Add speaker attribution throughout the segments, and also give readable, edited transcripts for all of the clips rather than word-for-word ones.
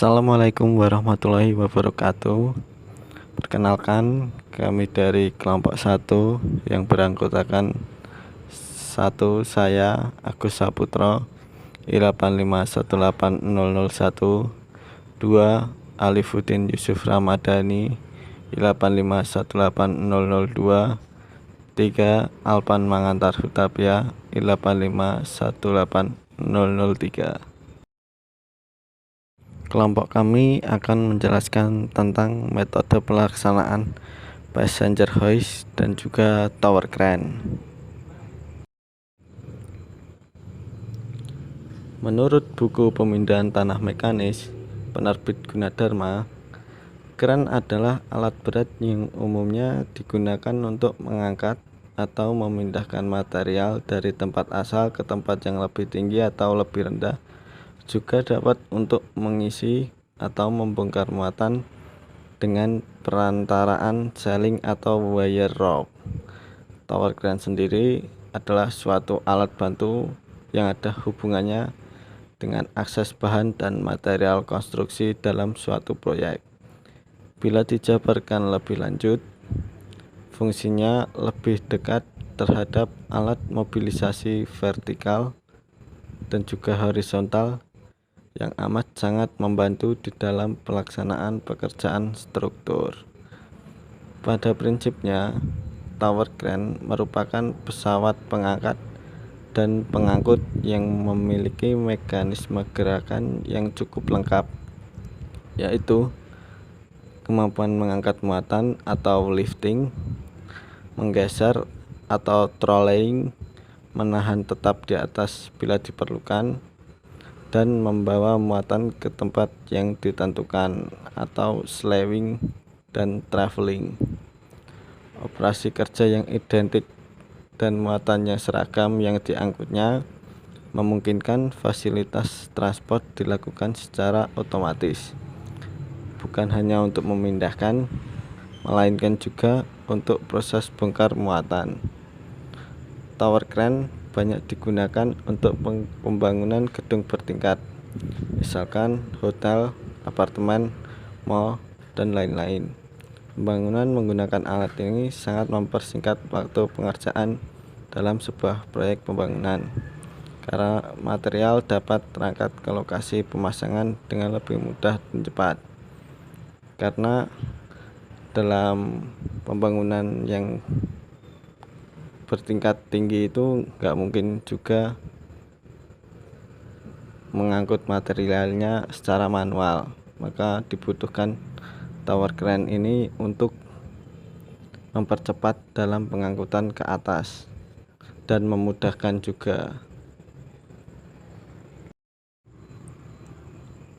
Speaker 1: Assalamualaikum warahmatullahi wabarakatuh. Perkenalkan, kami dari kelompok 1 yang beranggotakan 1 saya Agus Saputro I85180001, 2 Alifuddin Yusuf Ramadhani I85180002, 3 Alpan Mangantar Hutapea I85180003. Kelompok kami akan menjelaskan tentang metode pelaksanaan passenger hoist dan juga tower crane. Menurut buku Pemindahan Tanah Mekanis penerbit Gunadarma, crane adalah alat berat yang umumnya digunakan untuk mengangkat atau memindahkan material dari tempat asal ke tempat yang lebih tinggi atau lebih rendah. Juga dapat untuk mengisi atau membongkar muatan dengan perantaraan seling atau wire rope. Tower crane sendiri adalah suatu alat bantu yang ada hubungannya dengan akses bahan dan material konstruksi dalam suatu proyek. Bila dijabarkan lebih lanjut, fungsinya lebih dekat terhadap alat mobilisasi vertikal dan juga horizontal yang amat sangat membantu di dalam pelaksanaan pekerjaan struktur. Pada prinsipnya, tower crane merupakan pesawat pengangkat dan pengangkut yang memiliki mekanisme gerakan yang cukup lengkap, yaitu kemampuan mengangkat muatan atau lifting, menggeser atau trolleying, menahan tetap di atas bila diperlukan, dan membawa muatan ke tempat yang ditentukan atau slewing dan traveling. Operasi kerja yang identik dan muatannya seragam yang diangkutnya memungkinkan fasilitas transport dilakukan secara otomatis, bukan hanya untuk memindahkan, melainkan juga untuk proses bongkar muatan. Tower crane banyak digunakan untuk pembangunan gedung bertingkat, misalkan hotel, apartemen, mall, dan lain-lain. Pembangunan menggunakan alat ini sangat mempersingkat waktu pengerjaan dalam sebuah proyek pembangunan, karena material dapat terangkat ke lokasi pemasangan dengan lebih mudah dan cepat. Karena dalam pembangunan yang bertingkat tinggi itu nggak mungkin juga mengangkut materialnya secara manual, maka dibutuhkan tower crane ini untuk mempercepat dalam pengangkutan ke atas dan memudahkan juga.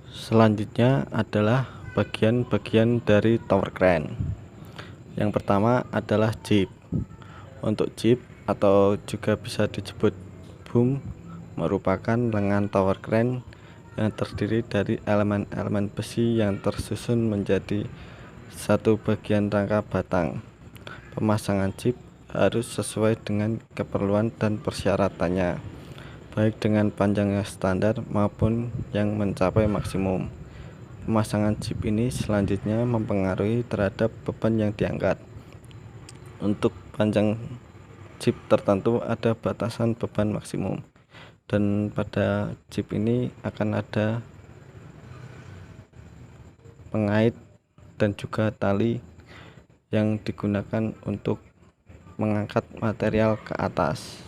Speaker 1: Selanjutnya adalah bagian-bagian dari tower crane. Yang pertama adalah jib. Untuk jib atau juga bisa disebut boom merupakan lengan tower crane yang terdiri dari elemen-elemen besi yang tersusun menjadi satu bagian rangka batang. Pemasangan jib harus sesuai dengan keperluan dan persyaratannya, baik dengan panjang yang standar maupun yang mencapai maksimum. Pemasangan jib ini selanjutnya mempengaruhi terhadap beban yang diangkat. Untuk panjang jib tertentu ada batasan beban maksimum, dan pada jib ini akan ada pengait dan juga tali yang digunakan untuk mengangkat material ke atas.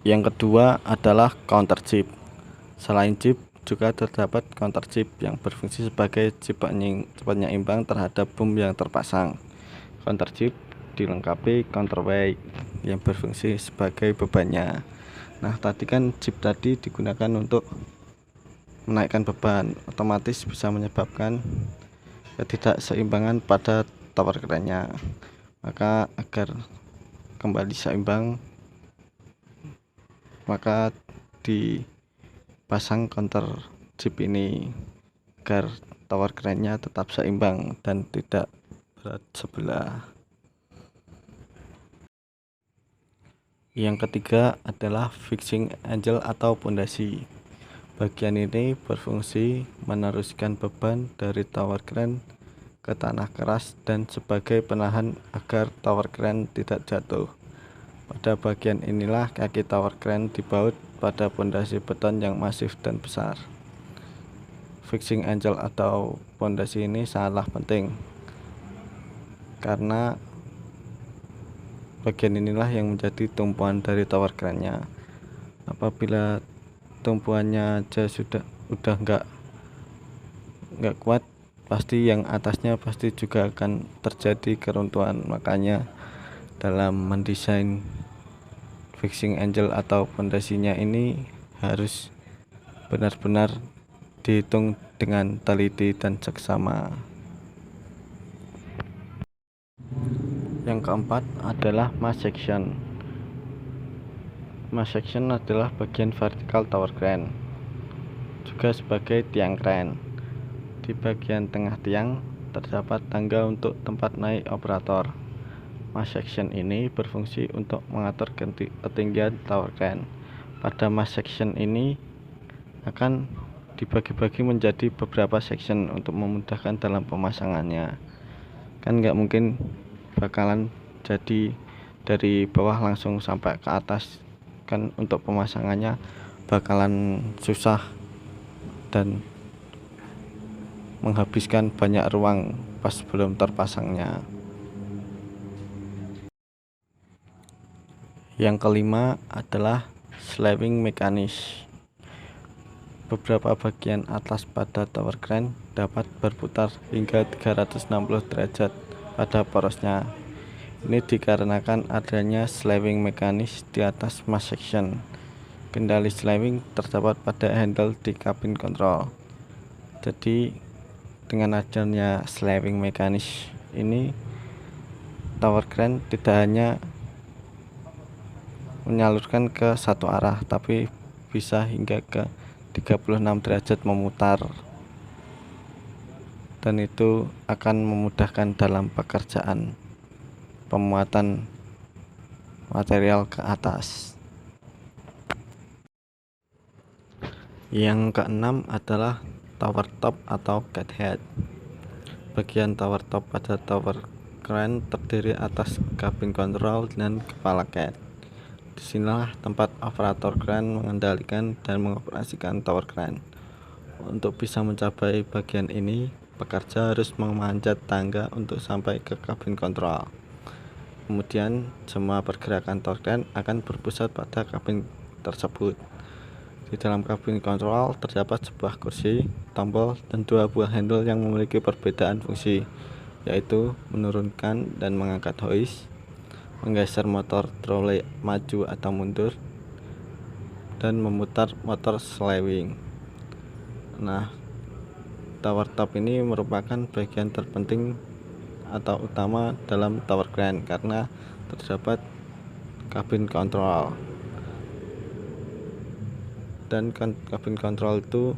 Speaker 1: Yang kedua adalah counter jib. Selain jib, juga terdapat counter jib yang berfungsi sebagai jib penyeimbang terhadap boom yang terpasang. Counter jib dilengkapi counterweight yang berfungsi sebagai bebannya. Nah, tadi kan jib tadi digunakan untuk menaikkan beban, otomatis bisa menyebabkan ketidakseimbangan pada tower crane-nya. Maka agar kembali seimbang, maka dipasang counter jib ini agar tower crane-nya tetap seimbang dan tidak berat sebelah. Yang ketiga adalah fixing angle atau pondasi. Bagian ini berfungsi meneruskan beban dari tower crane ke tanah keras dan sebagai penahan agar tower crane tidak jatuh. Pada bagian inilah kaki tower crane dibaut pada pondasi beton yang masif dan besar. Fixing angle atau pondasi ini sangatlah penting karena bagian inilah yang menjadi tumpuan dari tower crane-nya. Apabila tumpuannya aja udah nggak kuat, pasti yang atasnya pasti juga akan terjadi keruntuhan. Makanya dalam mendesain fixing angle atau pondasinya ini harus benar-benar dihitung dengan teliti dan seksama. Yang keempat adalah mass section. Mass section adalah bagian vertikal tower crane, juga sebagai tiang crane. Di bagian tengah tiang terdapat tangga untuk tempat naik operator. Mass section ini berfungsi untuk mengatur ketinggian tower crane. Pada mass section ini akan dibagi-bagi menjadi beberapa section untuk memudahkan dalam pemasangannya. Kan nggak mungkin bakalan jadi dari bawah langsung sampai ke atas, kan untuk pemasangannya bakalan susah dan menghabiskan banyak ruang pas belum terpasangnya. Yang kelima adalah slewing mekanis. Beberapa bagian atas pada tower crane dapat berputar hingga 360 derajat pada porosnya. Ini dikarenakan adanya slewing mekanis di atas mass section. Kendali slewing terdapat pada handle di kabin kontrol. Jadi dengan adanya slewing mekanis ini, tower crane tidak hanya menyalurkan ke satu arah, tapi bisa hingga ke 36 derajat memutar, dan itu akan memudahkan dalam pekerjaan pemuatan material ke atas. Yang keenam adalah tower top atau cathead. Bagian tower top pada tower crane terdiri atas kabin kontrol dan kepala cat. Disinilah tempat operator crane mengendalikan dan mengoperasikan tower crane. Untuk bisa mencapai bagian ini, pekerja harus memanjat tangga untuk sampai ke kabin kontrol. Kemudian semua pergerakan tower crane akan berpusat pada kabin tersebut. Di dalam kabin kontrol terdapat sebuah kursi, tombol, dan dua buah handle yang memiliki perbedaan fungsi, yaitu menurunkan dan mengangkat hoist, menggeser motor trole maju atau mundur, dan memutar motor slewing. Nah, tower top ini merupakan bagian terpenting atau utama dalam tower crane karena terdapat kabin kontrol, dan kabin kontrol itu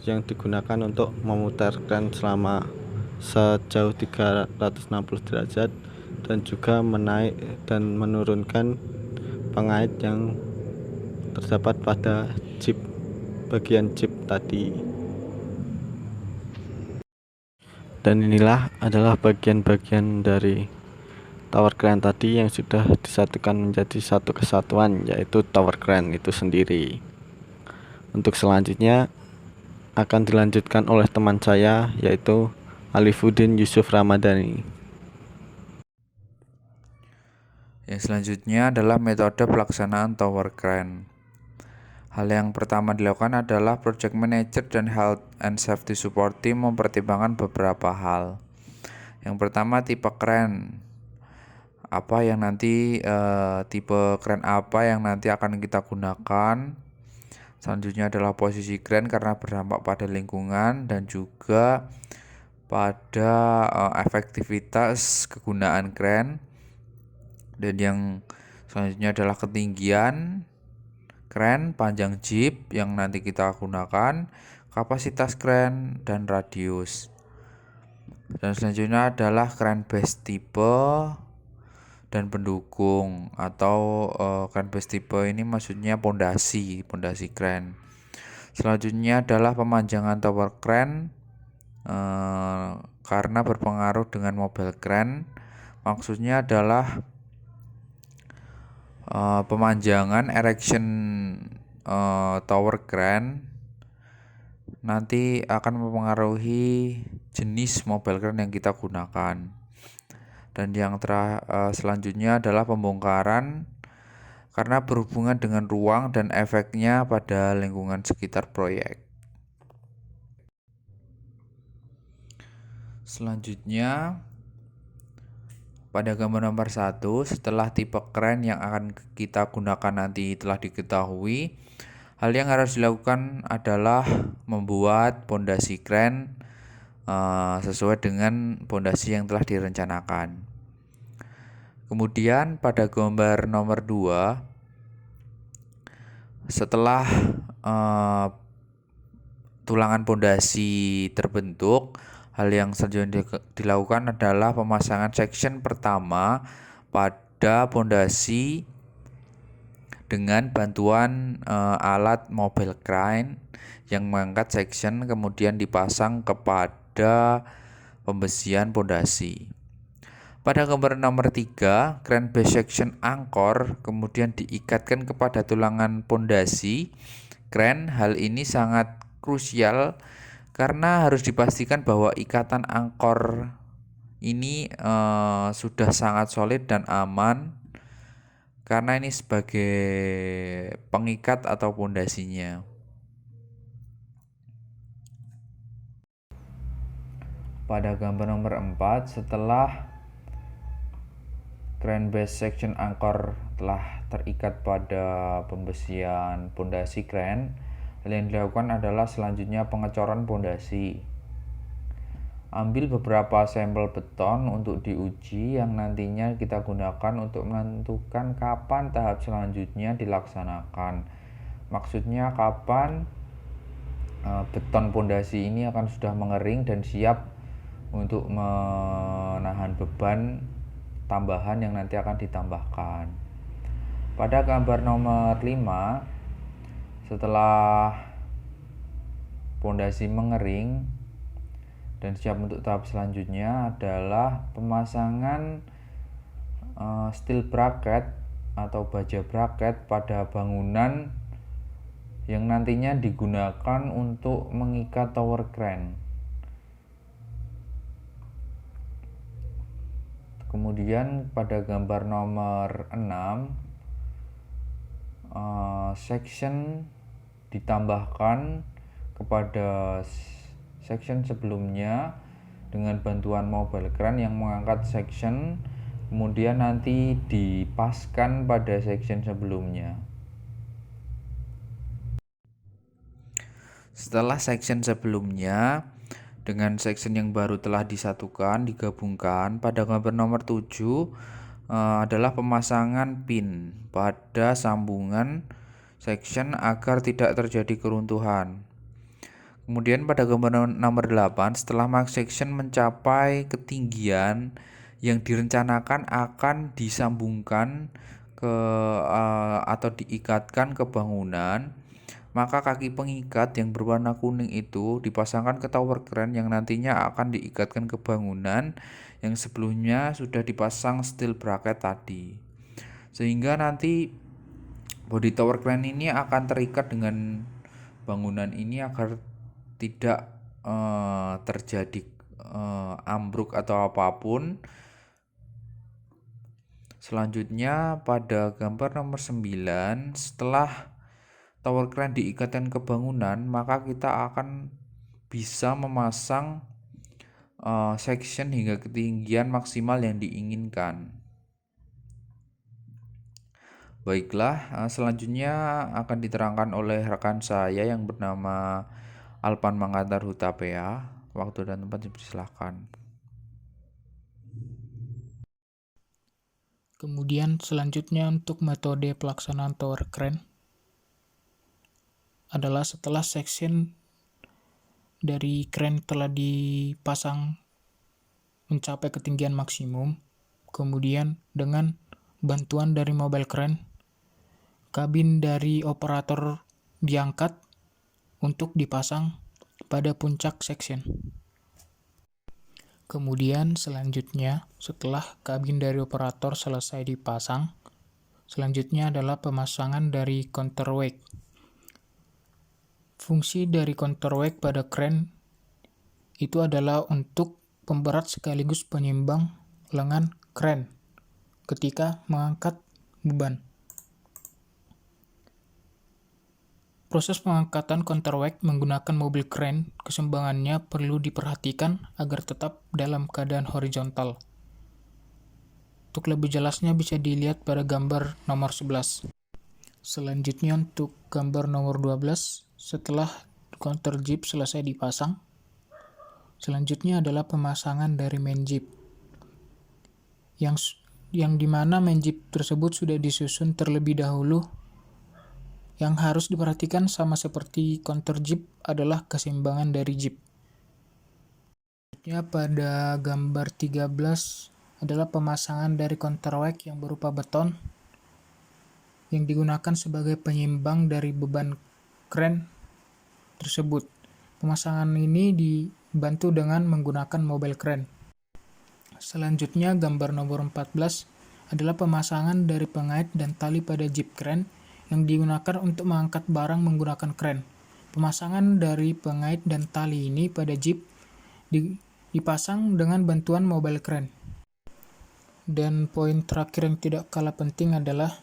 Speaker 1: yang digunakan untuk memutar crane selama sejauh 360 derajat dan juga menaik dan menurunkan pengait yang terdapat pada bagian chip tadi. Dan inilah adalah bagian-bagian dari tower crane tadi yang sudah disatukan menjadi satu kesatuan, yaitu tower crane itu sendiri. Untuk selanjutnya akan dilanjutkan oleh teman saya, yaitu Alifuddin Yusuf Ramadhani.
Speaker 2: Yang selanjutnya adalah metode pelaksanaan tower crane. Hal yang pertama dilakukan adalah project manager dan health and safety support team mempertimbangkan beberapa hal. Yang pertama, tipe crane. Apa yang nanti tipe crane apa yang nanti akan kita gunakan. Selanjutnya adalah posisi crane karena berdampak pada lingkungan dan juga pada efektivitas kegunaan crane. Dan yang selanjutnya adalah ketinggian crane, panjang jib yang nanti kita gunakan, kapasitas crane, dan radius. Dan selanjutnya adalah crane base type dan pendukung, atau crane base tipe ini maksudnya pondasi crane. Selanjutnya adalah pemajangan tower crane karena berpengaruh dengan mobile crane. Maksudnya adalah pemanjangan erection tower crane nanti akan mempengaruhi jenis mobile crane yang kita gunakan. Dan yang selanjutnya adalah pembongkaran karena berhubungan dengan ruang dan efeknya pada lingkungan sekitar proyek. Selanjutnya, pada gambar nomor 1, setelah tipe crane yang akan kita gunakan nanti telah diketahui, hal yang harus dilakukan adalah membuat pondasi crane sesuai dengan pondasi yang telah direncanakan. Kemudian pada gambar nomor 2, setelah tulangan pondasi terbentuk, hal yang selanjutnya dilakukan adalah pemasangan section pertama pada pondasi dengan bantuan alat mobile crane yang mengangkat section kemudian dipasang kepada pembesian pondasi. Pada gambar nomor 3, crane base section angkor kemudian diikatkan kepada tulangan pondasi crane. Hal ini sangat krusial karena harus dipastikan bahwa ikatan angkor ini sudah sangat solid dan aman karena ini sebagai pengikat atau pondasinya. Pada gambar nomor 4, setelah crane base section angkor telah terikat pada pembesian pondasi crane, hal yang dilakukan adalah selanjutnya pengecoran pondasi. Ambil beberapa sampel beton untuk diuji yang nantinya kita gunakan untuk menentukan kapan tahap selanjutnya dilaksanakan. Maksudnya kapan beton pondasi ini akan sudah mengering dan siap untuk menahan beban tambahan yang nanti akan ditambahkan. Pada gambar nomor 5, setelah pondasi mengering dan siap untuk tahap selanjutnya adalah pemasangan steel bracket atau baja bracket pada bangunan yang nantinya digunakan untuk mengikat tower crane. Kemudian pada gambar nomor 6, section ditambahkan kepada section sebelumnya dengan bantuan mobile crane yang mengangkat section, kemudian nanti dipaskan pada section sebelumnya. Setelah section sebelumnya dengan section yang baru telah disatukan, digabungkan, pada gambar nomor 7 adalah pemasangan pin pada sambungan section agar tidak terjadi keruntuhan. Kemudian pada gambar nomor 8, setelah max section mencapai ketinggian yang direncanakan akan disambungkan atau diikatkan ke bangunan, maka kaki pengikat yang berwarna kuning itu dipasangkan ke tower crane yang nantinya akan diikatkan ke bangunan yang sebelumnya sudah dipasang steel bracket tadi. Sehingga nanti body tower crane ini akan terikat dengan bangunan ini agar tidak terjadi ambruk atau apapun. Selanjutnya pada gambar nomor 9, setelah tower crane diikatkan ke bangunan, maka kita akan bisa memasang section hingga ketinggian maksimal yang diinginkan. Baiklah, selanjutnya akan diterangkan oleh rekan saya yang bernama Alpan Manggantar Hutapea. Waktu dan tempat dipersilahkan.
Speaker 3: Kemudian selanjutnya untuk metode pelaksanaan tower crane adalah setelah section dari crane telah dipasang mencapai ketinggian maksimum, Kemudian dengan bantuan dari mobile crane, kabin dari operator diangkat untuk dipasang pada puncak section. Kemudian selanjutnya, setelah kabin dari operator selesai dipasang, selanjutnya adalah pemasangan dari counterweight. Fungsi dari counterweight pada crane itu adalah untuk pemberat sekaligus penyimbang lengan crane ketika mengangkat beban. Proses pengangkatan counterweight menggunakan mobil crane keseimbangannya perlu diperhatikan agar tetap dalam keadaan horizontal. Untuk lebih jelasnya bisa dilihat pada gambar nomor 11. Selanjutnya untuk gambar nomor 12, setelah counter jib selesai dipasang, selanjutnya adalah pemasangan dari main jib. Yang dimana main jib tersebut sudah disusun terlebih dahulu. Yang harus diperhatikan sama seperti counter jib adalah keseimbangan dari jib. Selanjutnya pada gambar 13 adalah pemasangan dari counterweight yang berupa beton yang digunakan sebagai penyimbang dari beban crane tersebut. Pemasangan ini dibantu dengan menggunakan mobile crane. Selanjutnya gambar nomor 14 adalah pemasangan dari pengait dan tali pada jib crane yang digunakan untuk mengangkat barang menggunakan crane. Pemasangan dari pengait dan tali ini pada jib dipasang dengan bantuan mobile crane. Dan poin terakhir yang tidak kalah penting adalah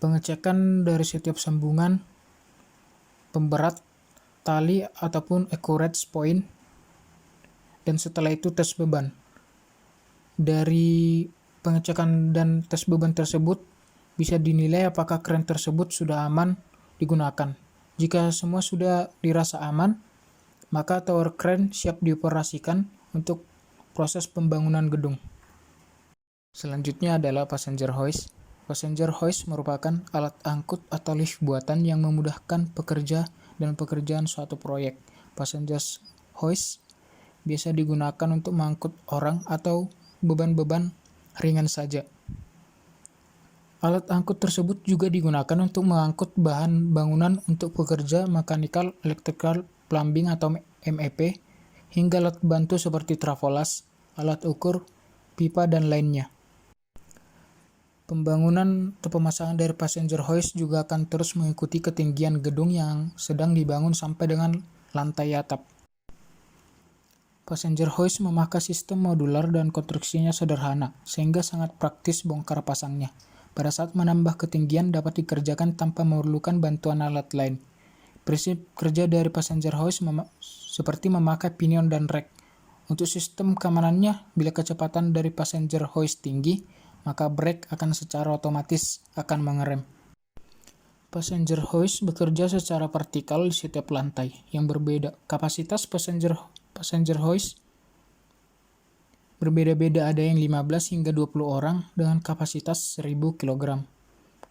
Speaker 3: pengecekan dari setiap sambungan, pemberat, tali ataupun accuracy point, dan setelah itu tes beban. Dari pengecekan dan tes beban tersebut bisa dinilai apakah crane tersebut sudah aman digunakan. Jika semua sudah dirasa aman, maka tower crane siap dioperasikan untuk proses pembangunan gedung. Selanjutnya adalah passenger hoist. Passenger hoist merupakan alat angkut atau lift buatan yang memudahkan pekerja dan pekerjaan suatu proyek. Passenger hoist biasa digunakan untuk mengangkut orang atau beban-beban ringan saja. Alat angkut tersebut juga digunakan untuk mengangkut bahan bangunan untuk pekerja mechanical, electrical, plumbing atau MEP, hingga alat bantu seperti travelas, alat ukur, pipa, dan lainnya. Pembangunan atau pemasangan dari passenger hoist juga akan terus mengikuti ketinggian gedung yang sedang dibangun sampai dengan lantai atap. Passenger hoist memakai sistem modular dan konstruksinya sederhana, sehingga sangat praktis bongkar pasangnya. Pada saat menambah ketinggian dapat dikerjakan tanpa memerlukan bantuan alat lain. Prinsip kerja dari passenger hoist seperti memakai pinion dan rek. Untuk sistem keamanannya, bila kecepatan dari passenger hoist tinggi, maka brake akan secara otomatis akan mengerem. Passenger hoist bekerja secara vertikal di setiap lantai yang berbeda. Kapasitas passenger hoist berbeda-beda, ada yang 15 hingga 20 orang dengan kapasitas 1000 kg.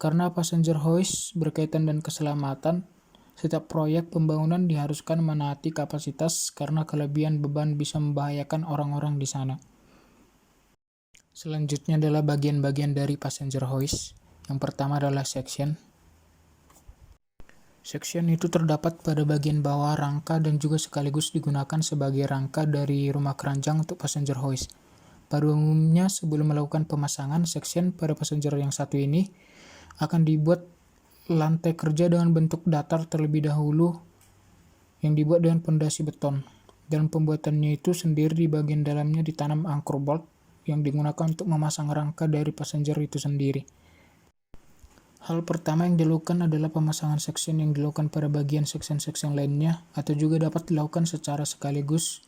Speaker 3: Karena passenger hoist berkaitan dengan keselamatan, setiap proyek pembangunan diharuskan menaati kapasitas karena kelebihan beban bisa membahayakan orang-orang di sana. Selanjutnya adalah bagian-bagian dari passenger hoist. Yang pertama adalah section. Section itu terdapat pada bagian bawah rangka dan juga sekaligus digunakan sebagai rangka dari rumah keranjang untuk passenger hoist. Pada umumnya sebelum melakukan pemasangan section pada passenger yang satu ini akan dibuat lantai kerja dengan bentuk datar terlebih dahulu yang dibuat dengan pondasi beton. Dalam pembuatannya itu sendiri di bagian dalamnya ditanam anchor bolt yang digunakan untuk memasang rangka dari passenger itu sendiri. Hal pertama yang dilakukan adalah pemasangan section yang dilakukan pada bagian section-section lainnya atau juga dapat dilakukan secara sekaligus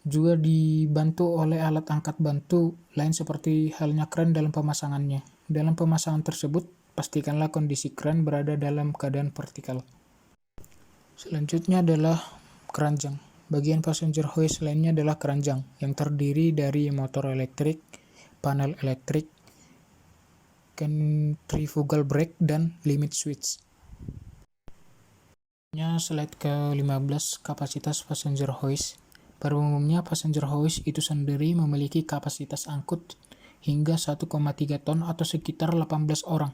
Speaker 3: juga dibantu oleh alat angkat bantu lain seperti halnya crane dalam pemasangannya. Dalam pemasangan tersebut, pastikanlah kondisi crane berada dalam keadaan vertikal. Selanjutnya adalah keranjang. Bagian passenger hoist lainnya adalah keranjang yang terdiri dari motor elektrik, panel elektrik, centrifugal brake, dan limit switch. Slide ke-15, kapasitas passenger hoist. Pada umumnya, passenger hoist itu sendiri memiliki kapasitas angkut hingga 1,3 ton atau sekitar 18 orang.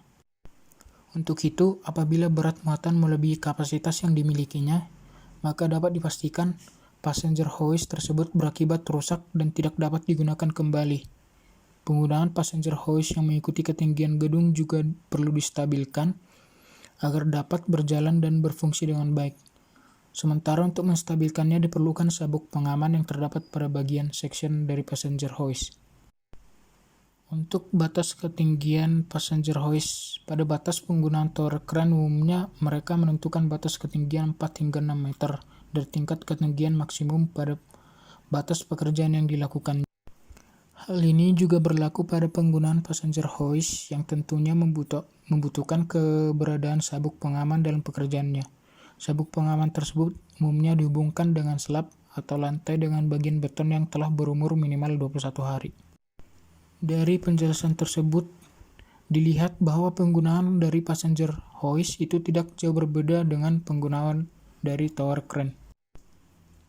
Speaker 3: Untuk itu, apabila berat muatan melebihi kapasitas yang dimilikinya, maka dapat dipastikan passenger hoist tersebut berakibat rusak dan tidak dapat digunakan kembali. Penggunaan passenger hoist yang mengikuti ketinggian gedung juga perlu distabilkan agar dapat berjalan dan berfungsi dengan baik. Sementara untuk menstabilkannya diperlukan sabuk pengaman yang terdapat pada bagian section dari passenger hoist. Untuk batas ketinggian passenger hoist, pada batas penggunaan tower crane umumnya mereka menentukan batas ketinggian 4 hingga 6 meter dari tingkat ketinggian maksimum pada batas pekerjaan yang dilakukan. Hal ini juga berlaku pada penggunaan passenger hoist yang tentunya membutuhkan keberadaan sabuk pengaman dalam pekerjaannya. Sabuk pengaman tersebut umumnya dihubungkan dengan slab atau lantai dengan bagian beton yang telah berumur minimal 21 hari. Dari penjelasan tersebut, dilihat bahwa penggunaan dari passenger hoist itu tidak jauh berbeda dengan penggunaan dari tower crane.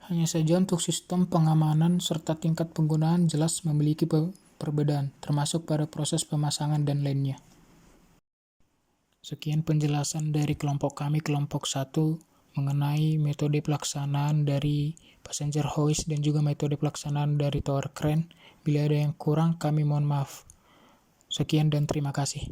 Speaker 3: Hanya saja untuk sistem pengamanan serta tingkat penggunaan jelas memiliki perbedaan, termasuk pada proses pemasangan dan lainnya. Sekian penjelasan dari kelompok kami, kelompok 1, mengenai metode pelaksanaan dari passenger hoist dan juga metode pelaksanaan dari tower crane. Bila ada yang kurang, kami mohon maaf. Sekian dan terima kasih.